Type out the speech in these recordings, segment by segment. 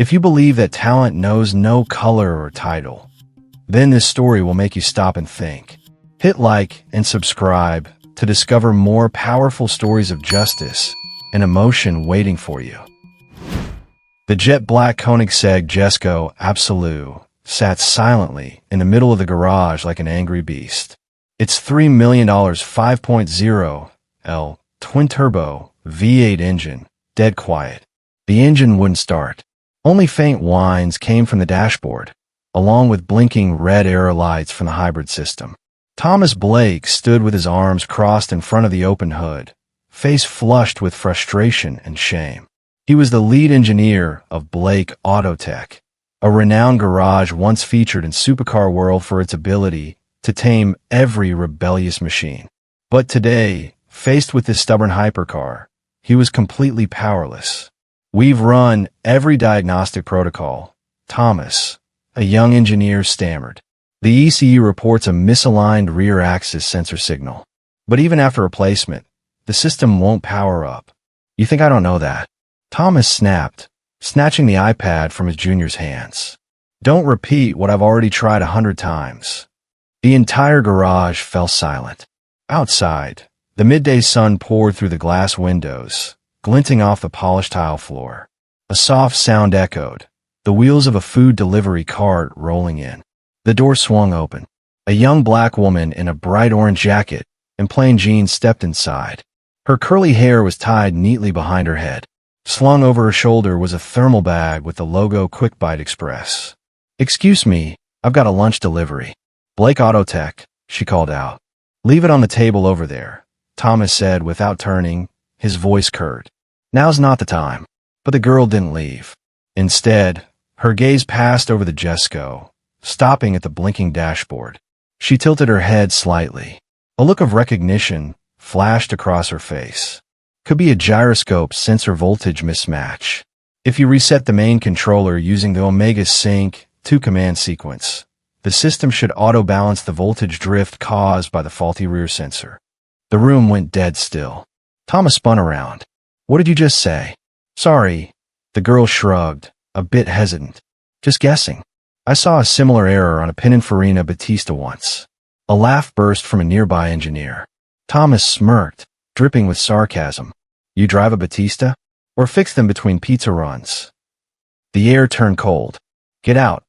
If you believe that talent knows no color or title, then this story will make you stop and think. Hit like and subscribe to discover more powerful stories of justice and emotion waiting for you. The jet-black Koenigsegg Jesko Absolute sat silently in the middle of the garage like an angry beast. Its $3 million 5.0L twin-turbo V8 engine, dead quiet. The engine wouldn't start. Only faint whines came from the dashboard, along with blinking red error lights from the hybrid system. Thomas Blake stood with his arms crossed in front of the open hood, face flushed with frustration and shame. He was the lead engineer of Blake Autotech, a renowned garage once featured in Supercar World for its ability to tame every rebellious machine. But today, faced with this stubborn hypercar, he was completely powerless. "We've run every diagnostic protocol," Thomas, a young engineer, stammered. "The ECU reports a misaligned rear axis sensor signal. But even after replacement, the system won't power up." "You think I don't know that?" Thomas snapped, snatching the iPad from his junior's hands. "Don't repeat what I've already tried 100 times." The entire garage fell silent. Outside, the midday sun poured through the glass windows, glinting off the polished tile floor. A soft sound echoed, the wheels of a food delivery cart rolling in. The door swung open. A young black woman in a bright orange jacket and plain jeans stepped inside. Her curly hair was tied neatly behind her head. Slung over her shoulder was a thermal bag with the logo Quick Bite Express. "Excuse me, I've got a lunch delivery." "Blake Autotech," she called out. "Leave it on the table over there," Thomas said without turning, his voice curt. "Now's not the time." But the girl didn't leave. Instead, her gaze passed over the Jesko, stopping at the blinking dashboard. She tilted her head slightly. A look of recognition flashed across her face. Could be a gyroscope sensor voltage mismatch. If you reset the main controller using the Omega Sync 2 command sequence, the system should auto-balance the voltage drift caused by the faulty rear sensor. The room went dead still. Thomas spun around. "What did you just say?" "Sorry." The girl shrugged, a bit hesitant. "Just guessing. I saw a similar error on a Pininfarina Battista once." A laugh burst from a nearby engineer. Thomas smirked, dripping with sarcasm. "You drive a Battista? Or fix them between pizza runs?" The air turned cold. "Get out,"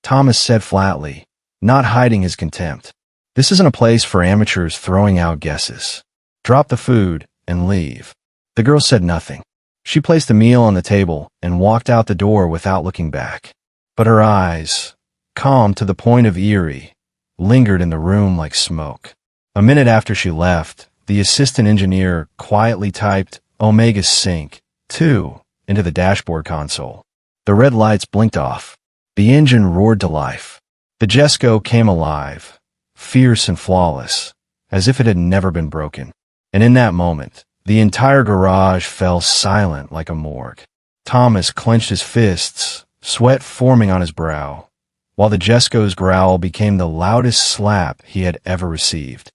Thomas said flatly, not hiding his contempt. "This isn't a place for amateurs throwing out guesses. Drop the food and leave." The girl said nothing. She placed the meal on the table and walked out the door without looking back. But her eyes, calm to the point of eerie, lingered in the room like smoke. A minute after she left, the assistant engineer quietly typed Omega Sync 2 into the dashboard console. The red lights blinked off. The engine roared to life. The Jesko came alive, fierce and flawless, as if it had never been broken. And in that moment, the entire garage fell silent like a morgue. Thomas clenched his fists, sweat forming on his brow, while the Jesko's growl became the loudest slap he had ever received.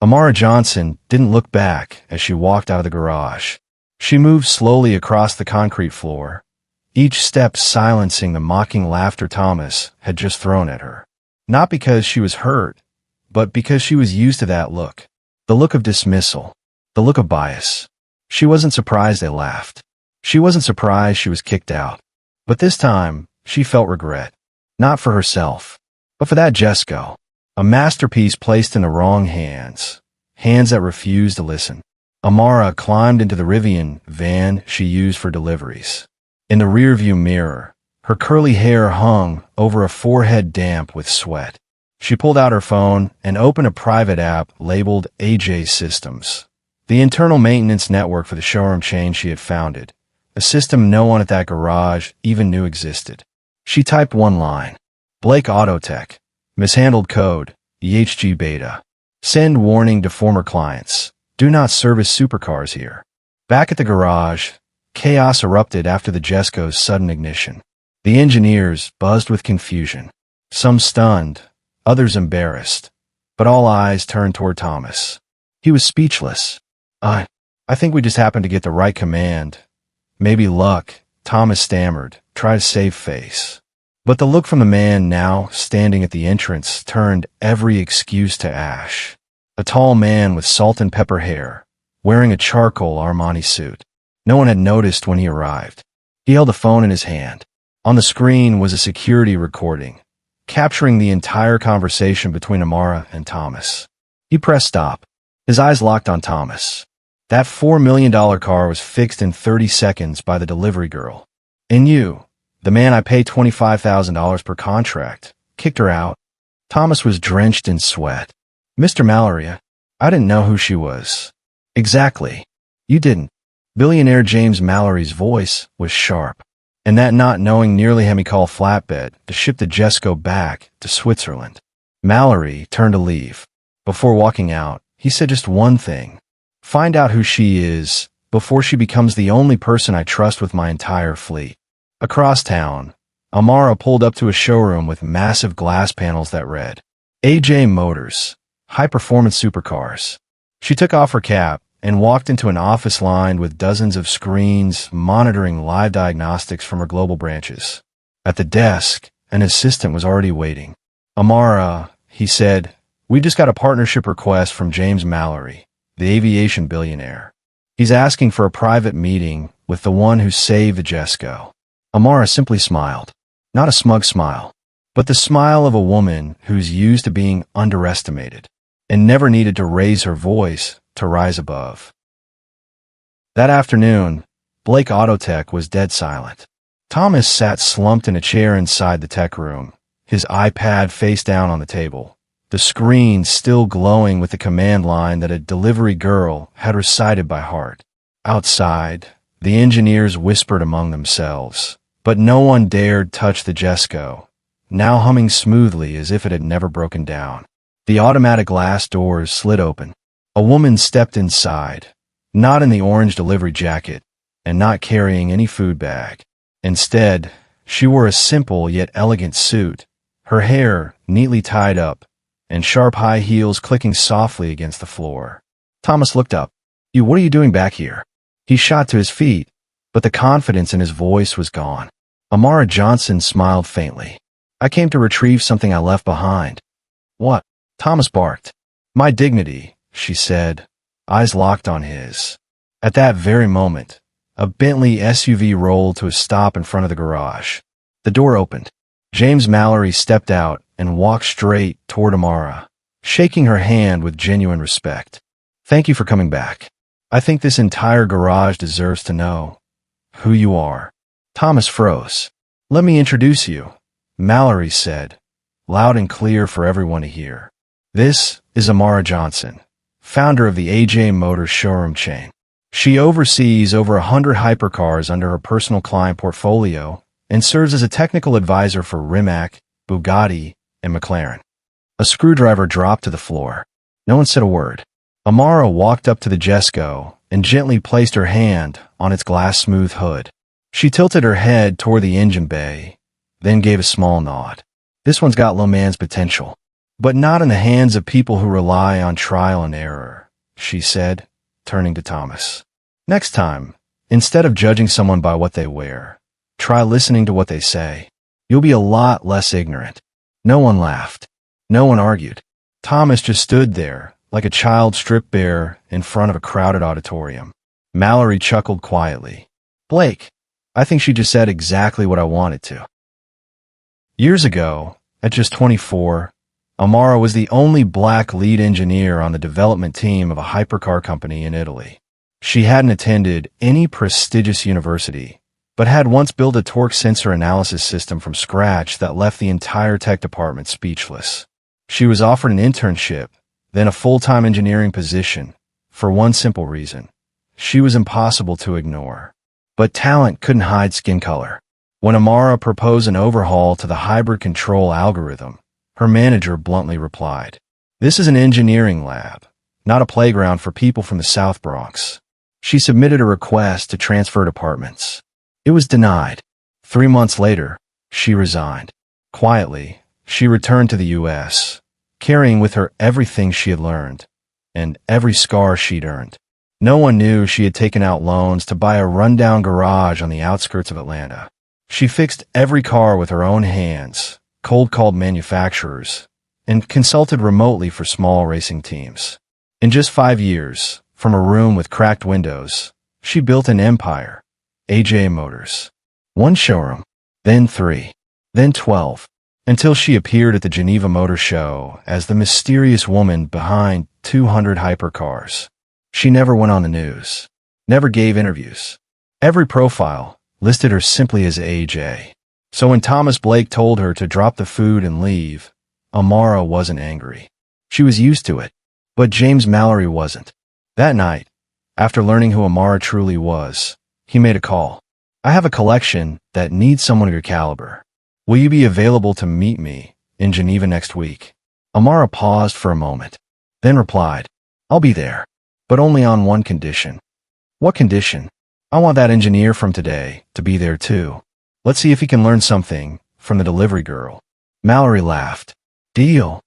Amara Johnson didn't look back as she walked out of the garage. She moved slowly across the concrete floor, each step silencing the mocking laughter Thomas had just thrown at her. Not because she was hurt, but because she was used to that look. The look of dismissal. The look of bias. She wasn't surprised they laughed. She wasn't surprised she was kicked out. But this time, she felt regret. Not for herself, but for that Jesko. A masterpiece placed in the wrong hands. Hands that refused to listen. Amara climbed into the Rivian van she used for deliveries. In the rearview mirror, her curly hair hung over a forehead damp with sweat. She pulled out her phone and opened a private app labeled AJ Systems, the internal maintenance network for the showroom chain she had founded, a system no one at that garage even knew existed. She typed one line: Blake Autotech, mishandled code, EHG beta. Send warning to former clients. Do not service supercars here. Back at the garage, chaos erupted after the Jesko's sudden ignition. The engineers buzzed with confusion, some stunned, others embarrassed, but all eyes turned toward Thomas. He was speechless. I think we just happened to get the right command. Maybe luck, Thomas stammered, trying to save face. But the look from the man now standing at the entrance turned every excuse to ash. A tall man with salt and pepper hair, wearing a charcoal Armani suit. No one had noticed when he arrived. He held a phone in his hand. On the screen was a security recording, capturing the entire conversation between Amara and Thomas. He pressed stop. His eyes locked on Thomas. That $4 million car was fixed in 30 seconds by the delivery girl. And you, the man I pay $25,000 per contract, kicked her out. Thomas was drenched in sweat. Mr. Mallory, I didn't know who she was. Exactly. You didn't. Billionaire James Mallory's voice was sharp. And that not knowing nearly had me call flatbed to ship the Jesco back to Switzerland. Mallory turned to leave. Before walking out, he said just one thing. Find out who she is before she becomes the only person I trust with my entire fleet. Across town, Amara pulled up to a showroom with massive glass panels that read, AJ Motors, high-performance supercars. She took off her cap and walked into an office lined with dozens of screens monitoring live diagnostics from her global branches. At the desk, an assistant was already waiting. Amara, he said, we just got a partnership request from James Mallory, the aviation billionaire. He's asking for a private meeting with the one who saved the Jesco. Amara simply smiled. Not a smug smile, but the smile of a woman who's used to being underestimated and never needed to raise her voice to rise above. That afternoon, Blake Autotech was dead silent. Thomas sat slumped in a chair inside the tech room, his iPad face down on the table, the screen still glowing with the command line that a delivery girl had recited by heart. Outside, the engineers whispered among themselves, but no one dared touch the Jesco, now humming smoothly as if it had never broken down. The automatic glass doors slid open. A woman stepped inside, not in the orange delivery jacket, and not carrying any food bag. Instead, she wore a simple yet elegant suit, her hair neatly tied up, and sharp high heels clicking softly against the floor. Thomas looked up. What are you doing back here? He shot to his feet, but the confidence in his voice was gone. Amara Johnson smiled faintly. I came to retrieve something I left behind. What? Thomas barked. My dignity, she said, eyes locked on his. At that very moment, a Bentley SUV rolled to a stop in front of the garage. The door opened. James Mallory stepped out and walked straight toward Amara, shaking her hand with genuine respect. Thank you for coming back. I think this entire garage deserves to know who you are. Thomas froze. Let me introduce you, Mallory said, loud and clear for everyone to hear. This is Amara Johnson, founder of the AJ Motors showroom chain. She oversees over 100 hypercars under her personal client portfolio and serves as a technical advisor for Rimac, Bugatti, and McLaren. A screwdriver dropped to the floor. No one said a word. Amara walked up to the Jesco and gently placed her hand on its glass-smooth hood. She tilted her head toward the engine bay, then gave a small nod. This one's got low man's potential, but not in the hands of people who rely on trial and error, she said, turning to Thomas. Next time, instead of judging someone by what they wear, try listening to what they say. You'll be a lot less ignorant. No one laughed. No one argued. Thomas just stood there, like a child stripped bare in front of a crowded auditorium. Mallory chuckled quietly. Blake, I think she just said exactly what I wanted to. Years ago, at just 24, Amara was the only black lead engineer on the development team of a hypercar company in Italy. She hadn't attended any prestigious university, but had once built a torque sensor analysis system from scratch that left the entire tech department speechless. She was offered an internship, then a full-time engineering position, for one simple reason. She was impossible to ignore. But talent couldn't hide skin color. When Amara proposed an overhaul to the hybrid control algorithm, her manager bluntly replied, "This is an engineering lab, not a playground for people from the South Bronx." She submitted a request to transfer departments. It was denied. 3 months later, she resigned. Quietly, she returned to the U.S., carrying with her everything she had learned and every scar she'd earned. No one knew she had taken out loans to buy a rundown garage on the outskirts of Atlanta. She fixed every car with her own hands, cold-called manufacturers, and consulted remotely for small racing teams. In just 5 years, from a room with cracked windows, she built an empire. AJ Motors. 1 showroom, then 3, then 12, until she appeared at the Geneva Motor Show as the mysterious woman behind 200 hypercars. She never went on the news, never gave interviews. Every profile listed her simply as AJ. So when Thomas Blake told her to drop the food and leave, Amara wasn't angry. She was used to it, but James Mallory wasn't. That night, after learning who Amara truly was, he made a call. I have a collection that needs someone of your caliber. Will you be available to meet me in Geneva next week? Amara paused for a moment, then replied, I'll be there, but only on one condition. What condition? I want that engineer from today to be there too. Let's see if he can learn something from the delivery girl. Mallory laughed. Deal.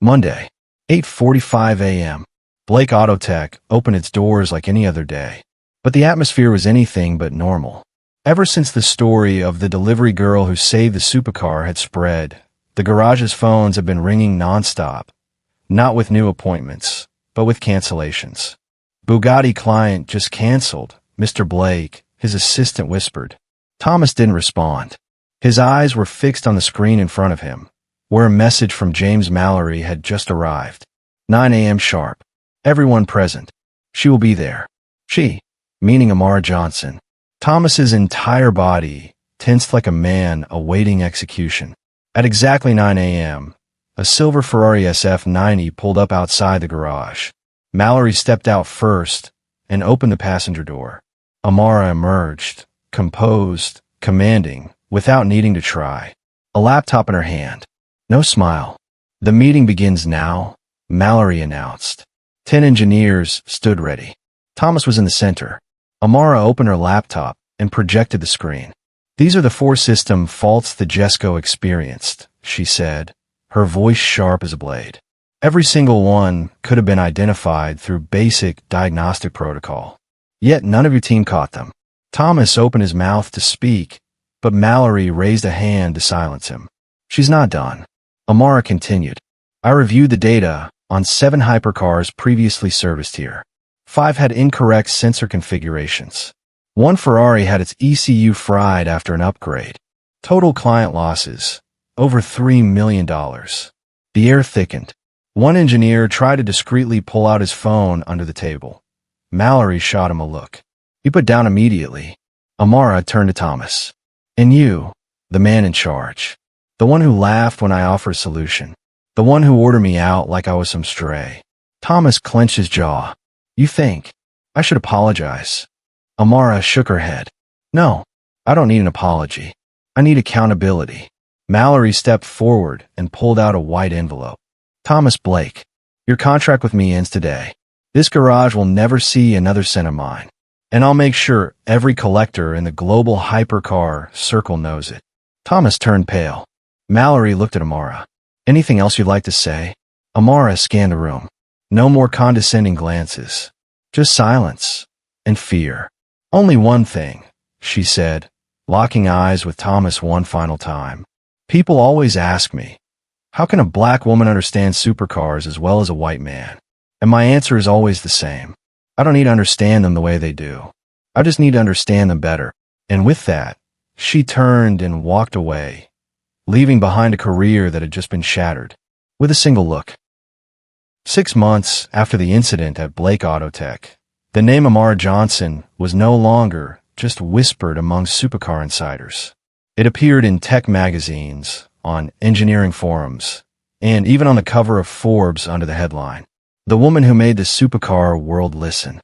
Monday, 8:45 a.m. Blake Autotech opened its doors like any other day. But the atmosphere was anything but normal. Ever since the story of the delivery girl who saved the supercar had spread, the garage's phones have been ringing nonstop, not with new appointments, but with cancellations. Bugatti client just canceled, Mr. Blake, his assistant whispered. Thomas didn't respond. His eyes were fixed on the screen in front of him, where a message from James Mallory had just arrived. 9 a.m. sharp. Everyone present. She will be there. She, meaning Amara Johnson. Thomas's entire body tensed like a man awaiting execution. At exactly 9 a.m., a silver Ferrari SF90 pulled up outside the garage. Mallory stepped out first and opened the passenger door. Amara emerged, composed, commanding, without needing to try. A laptop in her hand. No smile. The meeting begins now, Mallory announced. 10 engineers stood ready. Thomas was in the center. Amara opened her laptop and projected the screen. These are the 4 system faults the Jesco experienced, she said, her voice sharp as a blade. Every single one could have been identified through basic diagnostic protocol. Yet none of your team caught them. Thomas opened his mouth to speak, but Mallory raised a hand to silence him. She's not done. Amara continued. I reviewed the data on 7 hypercars previously serviced here. 5 had incorrect sensor configurations. 1 Ferrari had its ECU fried after an upgrade. Total client losses, over $3 million. The air thickened. One engineer tried to discreetly pull out his phone under the table. Mallory shot him a look. He put down immediately. Amara turned to Thomas. And you, the man in charge. The one who laughed when I offered a solution. The one who ordered me out like I was some stray. Thomas clenched his jaw. You think I should apologize? Amara shook her head. No, I don't need an apology. I need accountability. Mallory stepped forward and pulled out a white envelope. Thomas Blake, your contract with me ends today. This garage will never see another cent of mine. And I'll make sure every collector in the global hypercar circle knows it. Thomas turned pale. Mallory looked at Amara. Anything else you'd like to say? Amara scanned the room. No more condescending glances. Just silence and fear. Only one thing, she said, locking eyes with Thomas one final time. People always ask me, how can a black woman understand supercars as well as a white man? And my answer is always the same. I don't need to understand them the way they do. I just need to understand them better. And with that, she turned and walked away, leaving behind a career that had just been shattered, with a single look. 6 months after the incident at Blake Autotech, the name Amara Johnson was no longer just whispered among supercar insiders. It appeared in tech magazines, on engineering forums, and even on the cover of Forbes under the headline, "The woman who made the supercar world listen."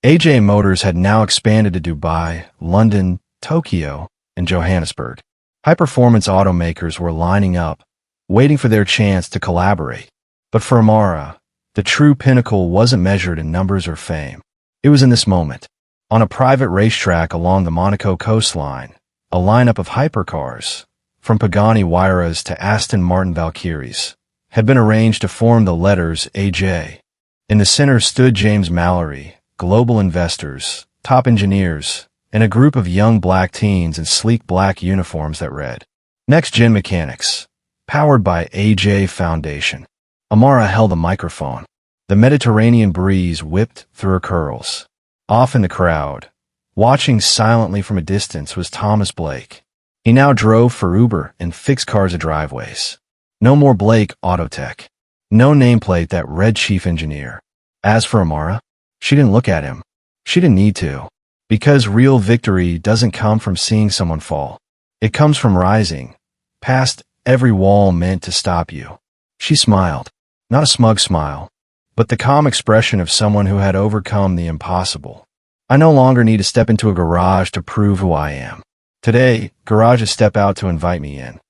AJ Motors had now expanded to Dubai, London, Tokyo, and Johannesburg. High-performance automakers were lining up, waiting for their chance to collaborate. But for Amara, the true pinnacle wasn't measured in numbers or fame. It was in this moment. On a private racetrack along the Monaco coastline, a lineup of hypercars, from Pagani Huayras to Aston Martin Valkyries, had been arranged to form the letters AJ. In the center stood James Mallory, global investors, top engineers, and a group of young black teens in sleek black uniforms that read, Next Gen Mechanics, powered by AJ Foundation. Amara held a microphone. The Mediterranean breeze whipped through her curls. Off in the crowd, watching silently from a distance, was Thomas Blake. He now drove for Uber and fixed cars at driveways. No more Blake Autotech. No nameplate that read Chief Engineer. As for Amara, she didn't look at him. She didn't need to. Because real victory doesn't come from seeing someone fall. It comes from rising past every wall meant to stop you. She smiled. Not a smug smile, but the calm expression of someone who had overcome the impossible. I no longer need to step into a garage to prove who I am. Today, garages step out to invite me in.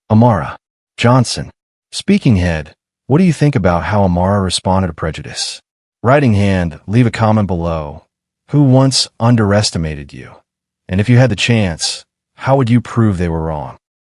Amara Johnson. Speaking head, what do you think about how Amara responded to prejudice? Writing hand, leave a comment below. Who once underestimated you? And if you had the chance, how would you prove they were wrong?